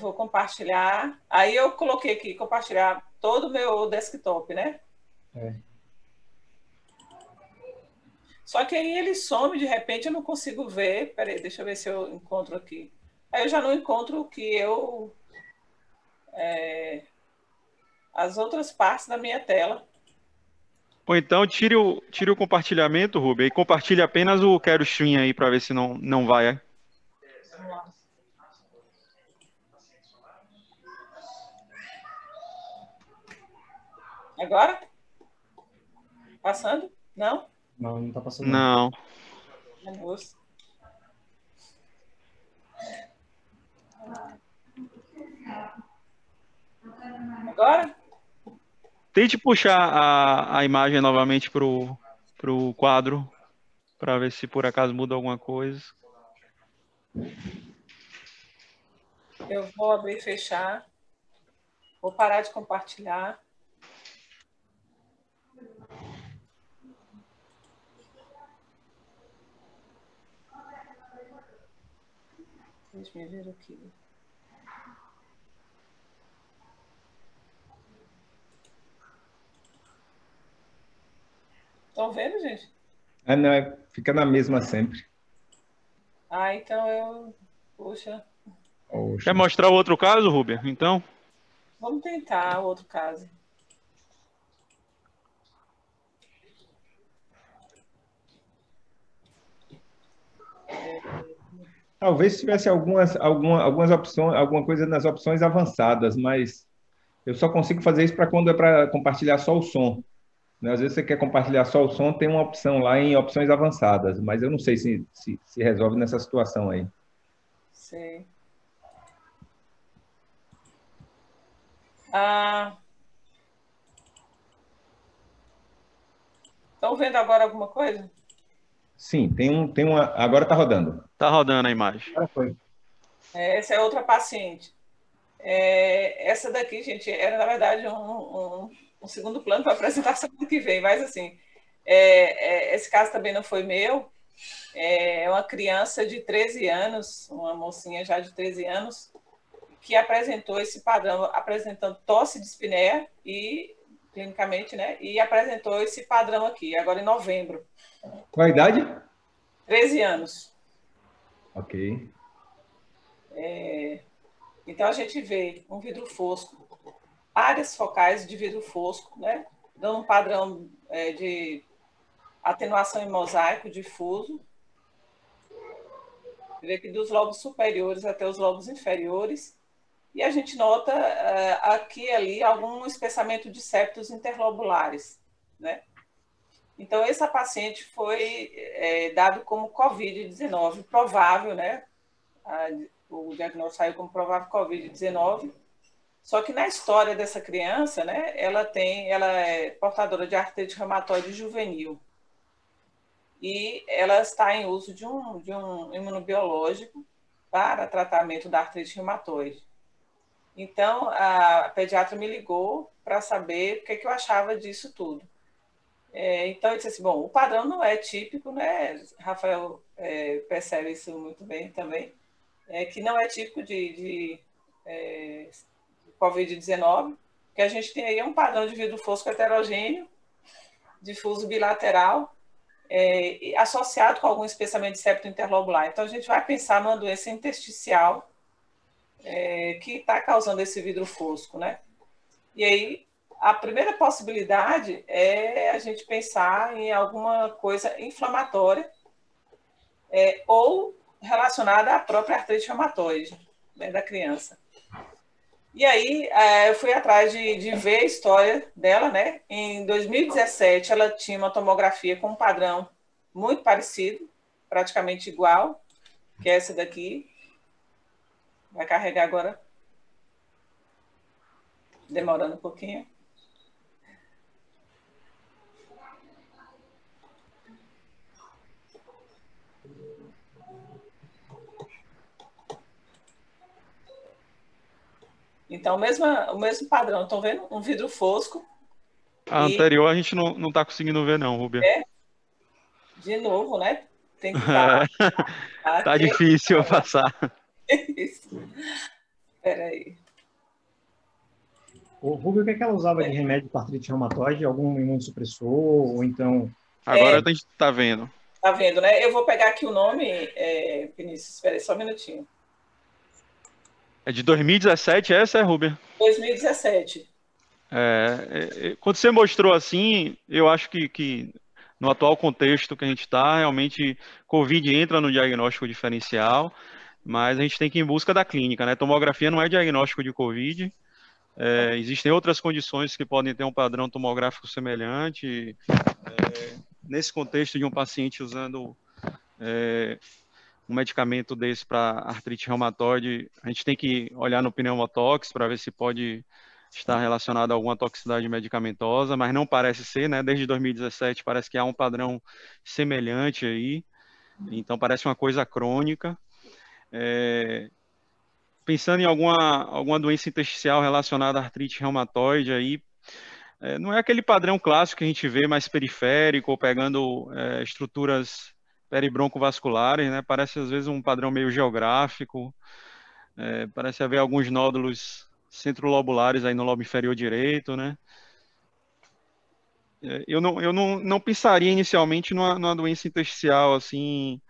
S4: Vou compartilhar. Aí eu coloquei aqui, compartilhar todo o meu desktop, né? Só que aí ele some, de repente eu não consigo ver. Peraí, deixa eu ver se eu encontro aqui. Aí eu já não encontro o que eu... as outras partes da minha tela.
S3: Ou então tire o compartilhamento, Rubem, e compartilhe apenas o Quero Stream aí para ver se não vai.
S4: Vamos lá. Agora? Passando? Não?
S1: Não está passando.
S3: Não.
S4: Nossa. Agora?
S3: Tente puxar a imagem novamente pro quadro, para ver se por acaso muda alguma coisa.
S4: Eu vou abrir e fechar. Vou parar de compartilhar. Deixa eu ver aqui. Estão vendo, gente?
S2: Não, fica na mesma sempre.
S4: Então eu... Puxa.
S3: Quer mostrar o outro caso, Rubem? Então?
S4: Vamos tentar outro caso.
S2: Talvez tivesse algumas opções, alguma coisa nas opções avançadas, mas eu só consigo fazer isso para quando é para compartilhar só o som, né? Às vezes você quer compartilhar só o som, tem uma opção lá em opções avançadas, mas eu não sei se resolve nessa situação aí.
S4: Sim. Ah, estão vendo agora alguma coisa?
S2: Sim, tem uma. Agora está rodando.
S3: Tá rodando a imagem.
S1: Agora foi.
S4: Essa é outra paciente. Essa daqui, gente, era, na verdade, um segundo plano para a apresentação do que vem, mas, assim, esse caso também não foi meu. É uma criança de 13 anos, uma mocinha já de 13 anos, que apresentou esse padrão, apresentando tosse de espinéia e, clinicamente, né, e apresentou esse padrão aqui, agora em novembro.
S2: Qual a idade?
S4: 13 anos.
S2: Ok.
S4: Então, a gente vê um vidro fosco, áreas focais de vidro fosco, né, dando um padrão de atenuação em mosaico difuso. Você vê que dos lobos superiores até os lobos inferiores. E a gente nota aqui e ali algum espessamento de septos interlobulares, né? Então, essa paciente foi dado como COVID-19, provável, né? O diagnóstico saiu como provável COVID-19. Só que na história dessa criança, né, ela é portadora de artrite reumatoide juvenil. E ela está em uso de um imunobiológico para tratamento da artrite reumatoide. Então, a pediatra me ligou para saber o que eu achava disso tudo. Então, eu disse assim, bom, o padrão não é típico, né? Rafael percebe isso muito bem também, que não é típico de COVID-19, que a gente tem aí um padrão de vidro fosco heterogêneo, difuso bilateral, associado com algum espessamento de septo interlobular. Então, a gente vai pensar numa doença intersticial que está causando esse vidro fosco, né? E aí, a primeira possibilidade é a gente pensar em alguma coisa inflamatória ou relacionada à própria artrite reumatoide, né, da criança. E aí, eu fui atrás de ver a história dela, né? Em 2017, ela tinha uma tomografia com um padrão muito parecido, praticamente igual, que é essa daqui. Vai carregar agora. Demorando um pouquinho. Então, o mesmo padrão. Estão vendo? Um vidro fosco.
S3: A anterior a gente não está conseguindo ver, não, Rubia.
S4: De novo, né? Tem que estar.
S3: Tá difícil passar.
S4: Isso. Espera aí.
S1: O Rubio, o que ela usava de remédio para artrite reumatoide? Algum imunossupressor? Ou então...
S3: Agora a gente está vendo.
S4: Tá vendo, né? Eu vou pegar aqui o nome, Vinícius. Espera aí só um minutinho.
S3: É de 2017 essa, Rubia?
S4: 2017.
S3: Quando você mostrou assim, eu acho que no atual contexto que a gente está, realmente Covid entra no diagnóstico diferencial, mas a gente tem que ir em busca da clínica, né? Tomografia não é diagnóstico de Covid. Existem outras condições que podem ter um padrão tomográfico semelhante. Nesse contexto de um paciente usando um medicamento desse para artrite reumatoide, a gente tem que olhar no pneumotox para ver se pode estar relacionado a alguma toxicidade medicamentosa, mas não parece ser, né? Desde 2017 parece que há um padrão semelhante aí, então parece uma coisa crônica. Pensando em alguma doença intersticial relacionada à artrite reumatoide aí, não é aquele padrão clássico que a gente vê mais periférico, ou pegando estruturas peribroncovasculares, né? Parece às vezes um padrão meio geográfico, parece haver alguns nódulos centrolobulares aí no lobo inferior direito, né? Eu não pensaria inicialmente numa doença intersticial assim,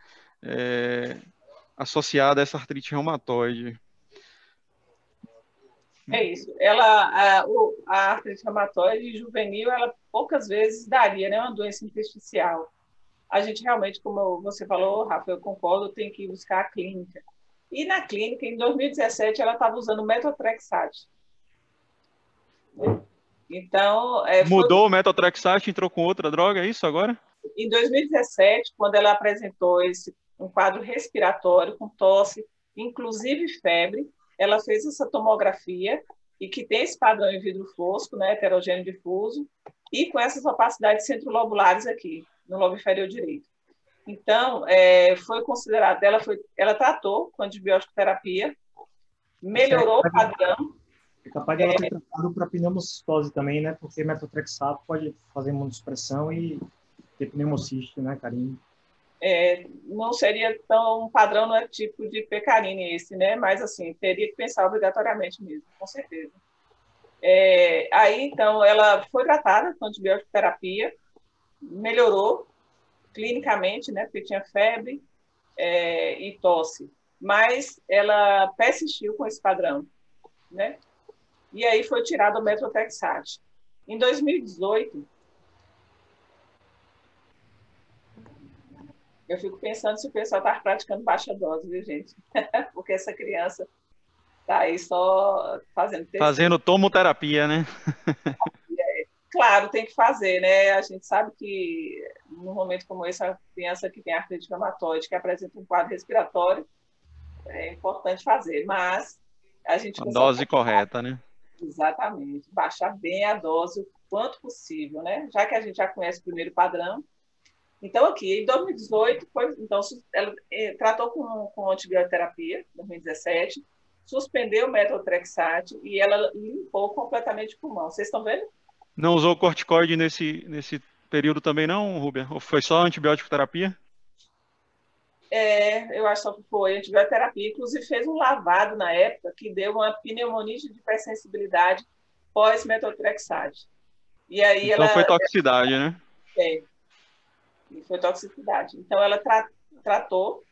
S3: associada a essa artrite reumatoide.
S4: É isso. A artrite reumatoide juvenil, ela poucas vezes daria, né, uma doença intersticial. a gente realmente, como você falou, Rafa, eu concordo, tem que buscar a clínica. E na clínica, em 2017, ela estava usando metotrexate. Então,
S3: Mudou o metotrexate, entrou com outra droga, é isso agora?
S4: Em 2017, quando ela apresentou um quadro respiratório com tosse, inclusive febre, ela fez essa tomografia e que tem esse padrão em vidro fosco, né, heterogêneo difuso, e com essas opacidades centrolobulares aqui, no lobo inferior direito. Então, foi considerado, ela tratou com antibiótico terapia, melhorou o padrão.
S1: É capaz de ela ter tratado para pneumocistose também, né? Porque metotrexato pode fazer imunossupressão e ter pneumociste, né, Karine?
S4: Não seria tão padrão, não é tipo de pecarine esse, né? Mas, assim, teria que pensar obrigatoriamente mesmo, com certeza. Aí, então, ela foi tratada com antibiótico terapia, melhorou clinicamente, né? Porque tinha febre e tosse. Mas ela persistiu com esse padrão, né? E aí foi tirado o metotrexate. Em 2018, eu fico pensando se o pessoal está praticando baixa dose, viu, gente? Porque essa criança está aí só fazendo pesquisa.
S3: Fazendo tomoterapia, né?
S4: Claro, tem que fazer, né? A gente sabe que num momento como esse, a criança que tem artrite reumatoide, que apresenta um quadro respiratório, é importante fazer, mas a gente...
S3: A dose correta, né?
S4: Exatamente. Baixar bem a dose o quanto possível, né? Já que a gente já conhece o primeiro padrão. Então, aqui, em 2018, então, ela tratou com antibioterapias, em 2017, suspendeu o metotrexate e ela limpou completamente o pulmão. Vocês estão vendo?
S3: Não usou corticoide nesse período também não, Rúbia? Ou foi só antibiótico terapia?
S4: Eu acho que foi antibioterapia. Inclusive, fez um lavado na época que deu uma pneumonite de hipersensibilidade pós-metotrexate. E aí
S3: então foi toxicidade, né?
S4: Foi toxicidade. Então, ela tratou.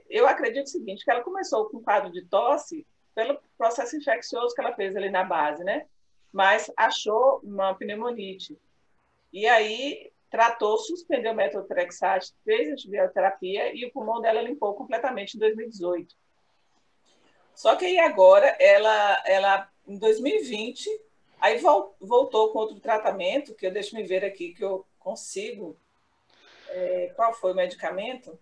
S4: Eu acredito o seguinte, que ela começou com um quadro de tosse pelo processo infeccioso que ela fez ali na base, né? Mas achou uma pneumonite. E aí tratou, suspendeu o metotrexate, fez antibioterapia e o pulmão dela limpou completamente em 2018. Só que aí agora, ela em 2020, aí voltou com outro tratamento, que deixa eu ver aqui, que eu consigo. Qual foi o medicamento?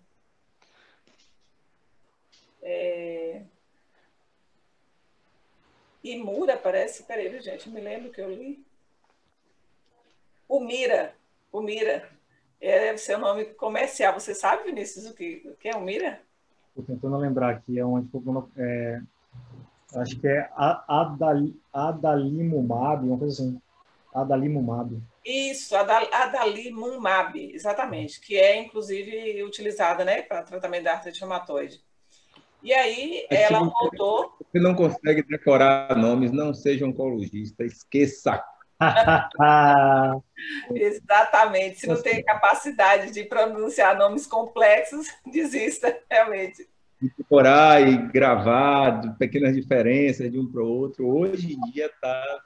S4: Imura, parece. Peraí, gente, eu me lembro que eu li. O Mira. É o seu nome comercial. Você sabe, Vinícius, o que é o Mira?
S1: Estou tentando lembrar aqui. Acho que é adalimumab, uma coisa assim. Adalimumab.
S4: Isso, adalimumab, exatamente, que é, inclusive, utilizada, né, para tratamento da artrite reumatoide. E aí, ela voltou...
S2: Você não consegue decorar nomes, não seja oncologista, esqueça.
S4: Exatamente, se não tem capacidade de pronunciar nomes complexos, desista, realmente.
S2: Decorar e gravar pequenas diferenças de um para o outro, hoje em dia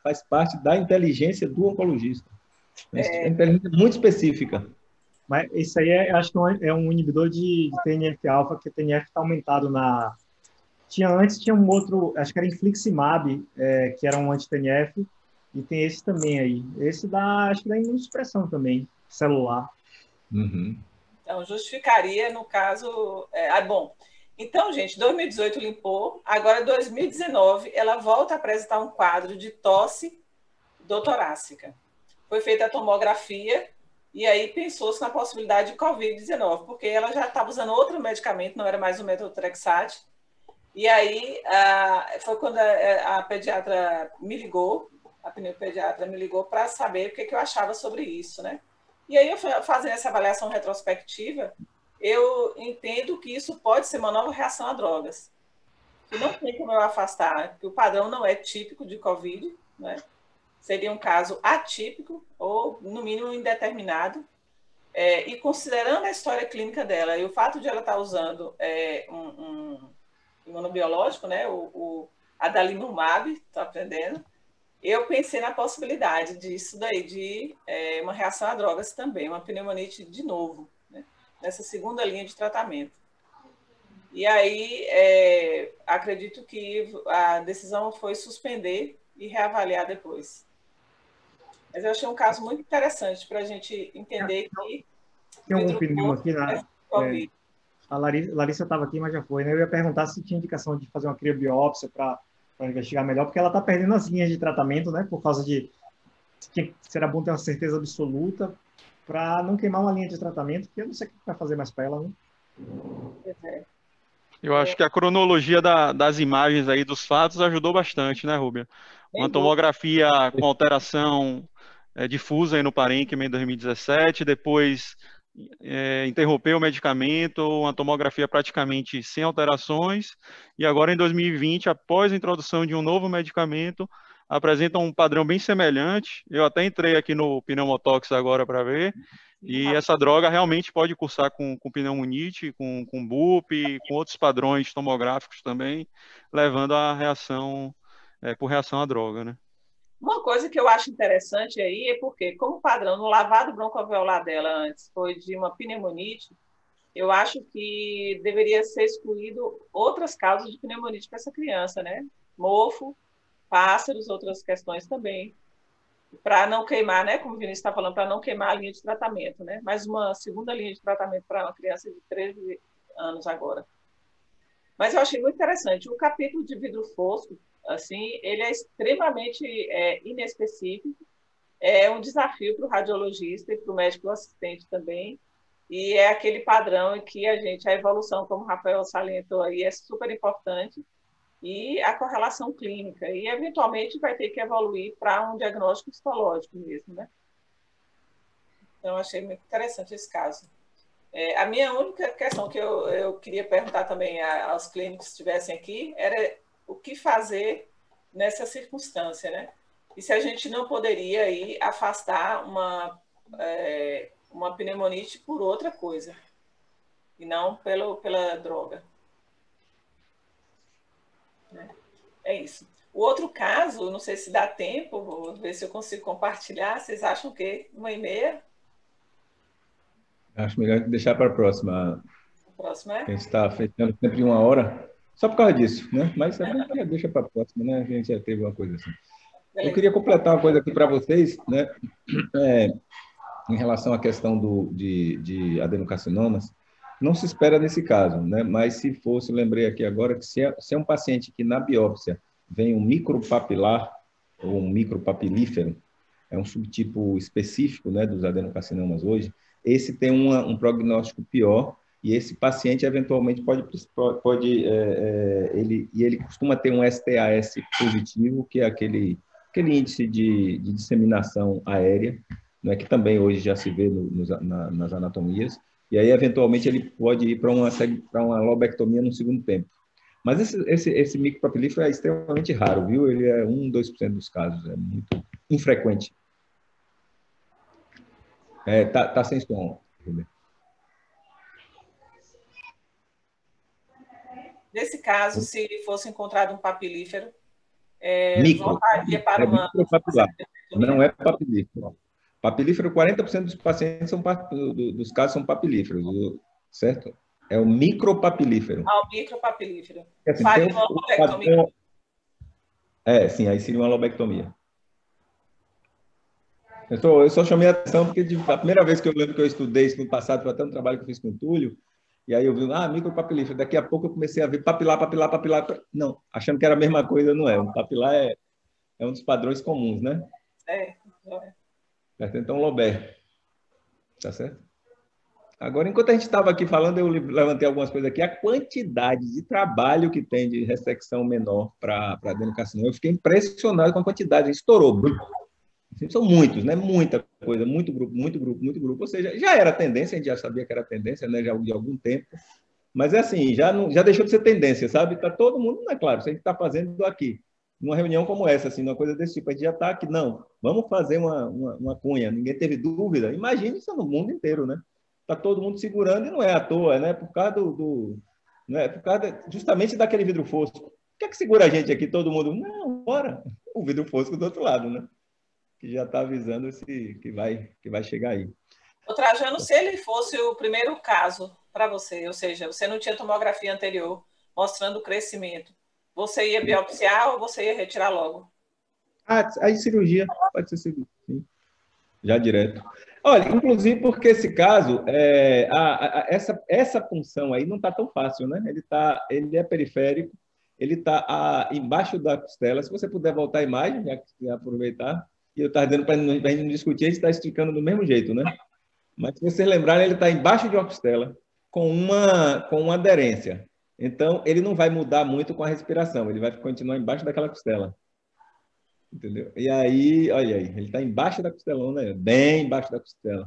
S2: faz parte da inteligência do oncologista. É uma inteligência muito específica.
S1: Mas isso aí, acho que é um inibidor de TNF-alfa, que o TNF está aumentado na... Antes tinha um outro, acho que era infliximab, que era um anti-TNF, e tem esse também aí. Esse acho que dá imunossupressão também, celular.
S2: Uhum.
S4: Então, justificaria, no caso... bom, então, gente, 2018 limpou, agora 2019 ela volta a apresentar um quadro de tosse torácica. Foi feita a tomografia e aí pensou-se na possibilidade de Covid-19, porque ela já estava usando outro medicamento, não era mais o metotrexate. E aí foi quando a pediatra me ligou, a pneumopediatra me ligou para saber o que eu achava sobre isso, né? E aí, eu fazendo essa avaliação retrospectiva, eu entendo que isso pode ser uma nova reação a drogas. Que não tem como eu afastar, que o padrão não é típico de Covid, né? Seria um caso atípico ou, no mínimo, indeterminado. E considerando a história clínica dela e o fato de ela estar usando um imunobiológico, né? O adalimumab, está aprendendo, eu pensei na possibilidade disso daí, de uma reação a drogas também, uma pneumonite de novo, né? Nessa segunda linha de tratamento. E aí, acredito que a decisão foi suspender e reavaliar depois. Mas eu achei um caso muito interessante para a gente entender que
S1: Tem algum pneu
S4: vidro-fosco
S1: aqui
S4: é Covid.
S1: a Larissa estava aqui, mas já foi, né? Eu ia perguntar se tinha indicação de fazer uma criobiópsia para investigar melhor, porque ela está perdendo as linhas de tratamento, né? Por causa de será bom ter uma certeza absoluta para não queimar uma linha de tratamento, porque eu não sei o que vai fazer mais para ela, né?
S3: Eu acho que a cronologia das imagens aí dos fatos ajudou bastante, né, Rúbia? Uma tomografia com alteração difusa aí no parênquima em 2017, depois interrompeu o medicamento, uma tomografia praticamente sem alterações, e agora em 2020, após a introdução de um novo medicamento, apresenta um padrão bem semelhante. Eu até entrei aqui no Pneumotox agora para ver, e essa droga realmente pode cursar com pneumonite, com BUP, com outros padrões tomográficos também, levando a reação, por reação à droga, né?
S4: Uma coisa que eu acho interessante aí é porque, como padrão no lavado broncoalveolar dela antes foi de uma pneumonite, eu acho que deveria ser excluído outras causas de pneumonite para essa criança, né? Mofo, pássaros, outras questões também, para não queimar, né? Como o Vinícius está falando, para não queimar a linha de tratamento, né? Mais uma segunda linha de tratamento para uma criança de 13 anos agora. Mas eu achei muito interessante. O capítulo de vidro fosco, assim, ele é extremamente inespecífico, é um desafio para o radiologista e para o médico assistente também, e é aquele padrão em que a evolução, como o Rafael salientou aí, é super importante, e a correlação clínica, e eventualmente vai ter que evoluir para um diagnóstico histológico mesmo, né? Então, achei muito interessante esse caso. A minha única questão que eu queria perguntar também aos clínicos que estivessem aqui era o que fazer nessa circunstância, né? E se a gente não poderia aí afastar uma pneumonite por outra coisa, e não pela droga. É isso. O outro caso, não sei se dá tempo, vou ver se eu consigo compartilhar. Vocês acham o quê? 1h30?
S2: Acho melhor deixar para a próxima.
S4: A próxima é?
S2: A gente está fechando sempre em 1 hora, só por causa disso, né? Mas também deixa para a próxima, né? A gente já teve uma coisa assim.
S4: Beleza.
S2: Eu queria completar uma coisa aqui para vocês, né? Em relação à questão de adenocarcinomas, não se espera nesse caso, né? Mas se fosse, lembrei aqui agora, que se é um paciente que na biópsia vem um micropapilar ou um micropapilífero, é um subtipo específico, né, dos adenocarcinomas hoje, esse tem um prognóstico pior, e esse paciente eventualmente ele costuma ter um STAS positivo, que é aquele índice de disseminação aérea, né, que também hoje já se vê nas anatomias, e aí eventualmente ele pode ir para uma lobectomia no segundo tempo. Mas esse micropapilífero é extremamente raro, viu? Ele é 1-2% dos casos, é muito infrequente. Tá sem som, Rubem.
S4: Nesse caso, se fosse encontrado um papilífero,
S2: voltaria
S4: para uma
S2: micropapilar, não é papilífero. Papilífero, 40% dos pacientes dos casos são papilíferos, certo? É o micropapilífero.
S4: O micropapilífero.
S2: Assim,
S4: faria uma lobectomia.
S2: Sim, aí seria uma lobectomia. Eu só chamei a atenção porque a primeira vez que eu lembro que eu estudei isso no passado, foi até um trabalho que eu fiz com o Túlio, e aí eu vi, micropapilífero. Daqui a pouco eu comecei a ver papilar. Não, achando que era a mesma coisa, não é. Um papilar é um dos padrões comuns, né? Então, Lober. Tá certo? Agora, enquanto a gente estava aqui falando, eu levantei algumas coisas aqui. A quantidade de trabalho que tem de ressecção menor para adenocarcinoma, eu fiquei impressionado com a quantidade. Estourou. São muitos, né? Muita coisa, muito grupo. Ou seja, já era tendência, a gente já sabia que era tendência, né? Já de algum tempo. Mas é assim, já deixou de ser tendência, sabe? Está todo mundo, não é claro, se a gente está fazendo aqui, numa reunião como essa, assim, uma coisa desse tipo, a gente já está aqui, não, vamos fazer uma cunha, ninguém teve dúvida. Imagine isso no mundo inteiro, né? Está todo mundo segurando e não é à toa, né? Por causa justamente daquele vidro fosco. O que é que segura a gente aqui, todo mundo? Não, bora. o vidro fosco do outro lado, né? Que já está avisando que vai chegar aí.
S4: Ô, Trajano, se ele fosse o primeiro caso para você, ou seja, você não tinha tomografia anterior mostrando o crescimento, você ia biopsiar ou você ia retirar logo?
S2: Aí cirurgia, pode ser cirurgia, sim. Já direto. Olha, inclusive porque esse caso, essa punção aí não está tão fácil, né? Ele é periférico, ele está embaixo da costela. Se você puder voltar a imagem, já que aproveitar, e eu estava dizendo para a gente não discutir, a gente está esticando do mesmo jeito, né? Mas se vocês lembrarem, ele está embaixo de uma costela, com uma aderência. Então, ele não vai mudar muito com a respiração, ele vai continuar embaixo daquela costela. Entendeu? E aí, olha aí, ele está embaixo da costelona, bem embaixo da costela.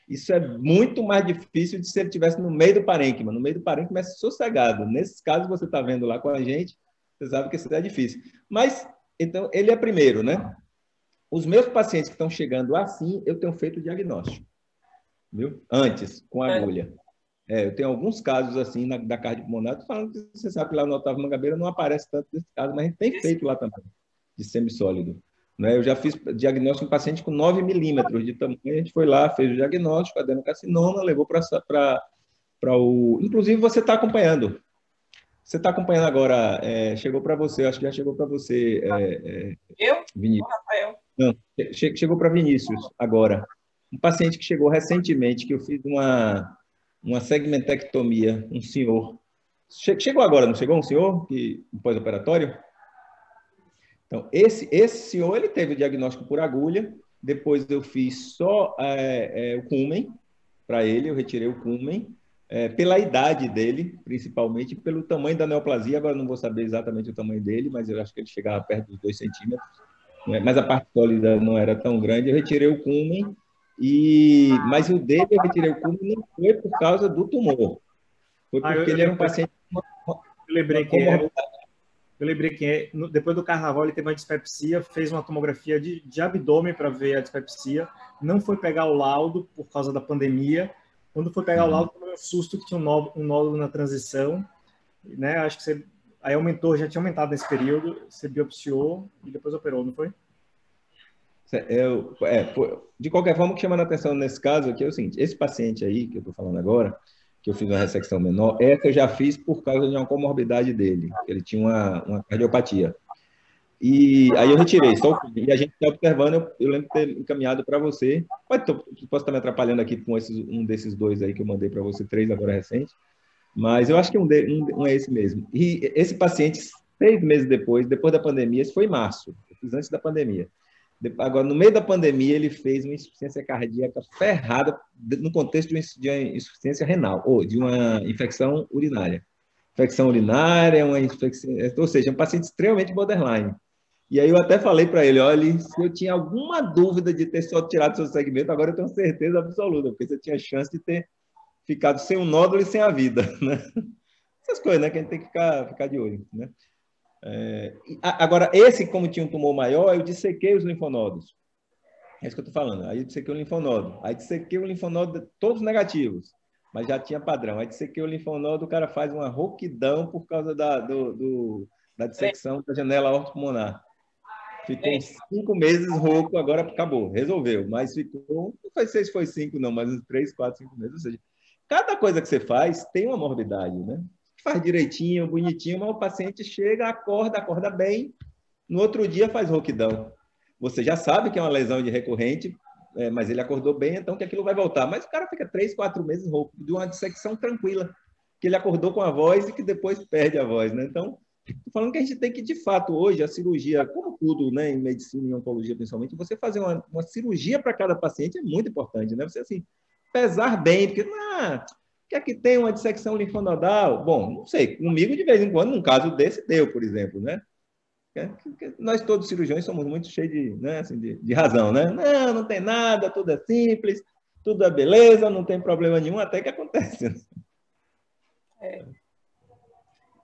S2: Isso é muito mais difícil de se ele estivesse no meio do parênquima. No meio do parênquima é sossegado. Nesses casos, você está vendo lá com a gente, você sabe que isso é difícil. Mas, então, ele é primeiro, né? Os meus pacientes que estão chegando assim, eu tenho feito o diagnóstico. Viu? Antes, com agulha. Eu tenho alguns casos assim da cardiopulmonar, estou falando que você sabe que lá no Otávio Mangabeira não aparece tanto desse caso, mas a gente tem feito lá também, de semissólido. Né? Eu já fiz diagnóstico em paciente com 9 milímetros de tamanho, a gente foi lá, fez o diagnóstico, adenocarcinoma, levou para o... Inclusive, você está acompanhando. Você está acompanhando agora, chegou para você, acho que já chegou para você,
S4: Eu?
S2: Vinícius.
S4: Rafael.
S2: Não, chegou para Vinícius agora. Um paciente que chegou recentemente, que eu fiz uma segmentectomia, um senhor. Chegou agora, não chegou um senhor pós-operatório? Então, esse senhor, ele teve o diagnóstico por agulha, depois eu fiz só o cúmen para ele, eu retirei o cúmen, pela idade dele, principalmente, pelo tamanho da neoplasia, agora não vou saber exatamente o tamanho dele, mas eu acho que ele chegava perto dos 2 centímetros, né? Mas a parte sólida não era tão grande, eu retirei o cúmen, mas o dele eu retirei o cúmen não foi por causa do tumor, foi porque ele era um paciente...
S1: Eu lembrei que depois do carnaval ele teve uma dispepsia, fez uma tomografia de abdômen para ver a dispepsia, não foi pegar o laudo por causa da pandemia. Quando foi pegar o laudo, foi um susto que tinha um nódulo na transição, né? Acho que aí já tinha aumentado nesse período, você biopsiou e depois operou, não foi?
S2: De qualquer forma, o que chama a atenção nesse caso aqui é o seguinte: esse paciente aí que eu estou falando agora, que eu fiz uma ressecção menor, essa eu já fiz por causa de uma comorbidade dele, ele tinha uma cardiopatia. E aí eu retirei, e a gente está observando, eu lembro de ter encaminhado para você, posso estar me atrapalhando aqui com um desses 2 aí que eu mandei para você, 3 agora recente, mas eu acho que um é esse mesmo. E esse paciente, 6 meses depois da pandemia, isso foi em março, eu fiz antes da pandemia. Agora, no meio da pandemia, ele fez uma insuficiência cardíaca ferrada no contexto de uma insuficiência renal, ou de uma infecção urinária. Infecção urinária, ou seja, um paciente extremamente borderline. E aí eu até falei para ele, olha, se eu tinha alguma dúvida de ter só tirado seu segmento, agora eu tenho certeza absoluta, porque você tinha chance de ter ficado sem um nódulo e sem a vida, né? Essas coisas, né, que a gente tem que ficar de olho, né? Agora, esse, como tinha um tumor maior, eu dissequei os linfonodos. É isso que eu estou falando. Aí eu dissequei o linfonodo. Aí dissequei o linfonodo, todos negativos, mas já tinha padrão. Aí dissequei o linfonodo, o cara faz uma rouquidão por causa da dissecção da janela aortopulmonar. Ficou 5 meses rouco, agora acabou, resolveu. Mas ficou, não sei se foi 5 não, mas uns 3, 4, 5 meses. Ou seja, cada coisa que você faz tem uma morbidade, né? Faz direitinho, bonitinho, mas o paciente chega, acorda bem, no outro dia faz rouquidão. Você já sabe que é uma lesão de recorrente, mas ele acordou bem, então que aquilo vai voltar. Mas o cara fica 3, 4 meses rouco, de uma dissecção tranquila, que ele acordou com a voz e que depois perde a voz, né? Então, estou falando que a gente tem que, de fato, hoje, a cirurgia, como tudo, né, em medicina e oncologia principalmente, você fazer uma cirurgia para cada paciente é muito importante, né? Você, assim, pesar bem, porque, quer que tenha uma dissecção linfonodal? Bom, não sei, comigo, de vez em quando, num caso desse, deu, por exemplo, né? Nós todos cirurgiões somos muito cheios de razão, né? Não tem nada, tudo é simples, tudo é beleza, não tem problema nenhum, até que acontece.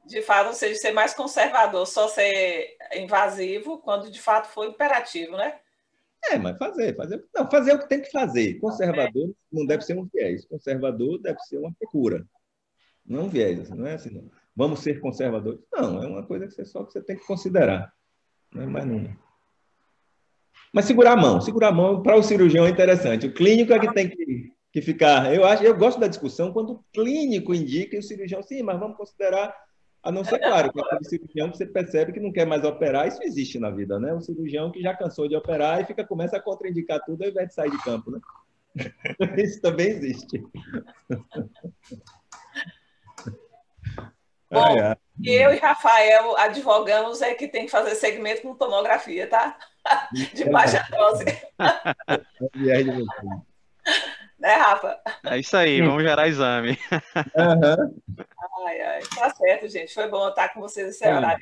S4: De fato, ou seja, ser mais conservador, só ser invasivo, quando de fato for imperativo, né?
S2: Mas fazer o que tem que fazer. Conservador não deve ser um viés, conservador deve ser uma procura, não é um viés, não é assim, não. Vamos ser conservadores. Não, é uma coisa que você tem que considerar, não é mais não. Mas segurar a mão para o cirurgião é interessante. O clínico é que tem que ficar. Eu gosto da discussão quando o clínico indica e o cirurgião, sim, mas vamos considerar, a não ser, claro, que aquele cirurgião que você percebe que não quer mais operar, isso existe na vida, né? Um cirurgião que já cansou de operar e começa a contraindicar tudo ao invés de sair de campo, né? Isso também existe.
S4: Bom, eu e Rafael advogamos que tem que fazer segmento com tomografia, tá? De baixa dose. Né, Rafa?
S3: É isso aí, vamos gerar exame.
S2: Uhum.
S4: Tá certo, gente. Foi bom estar com vocês nesse horário.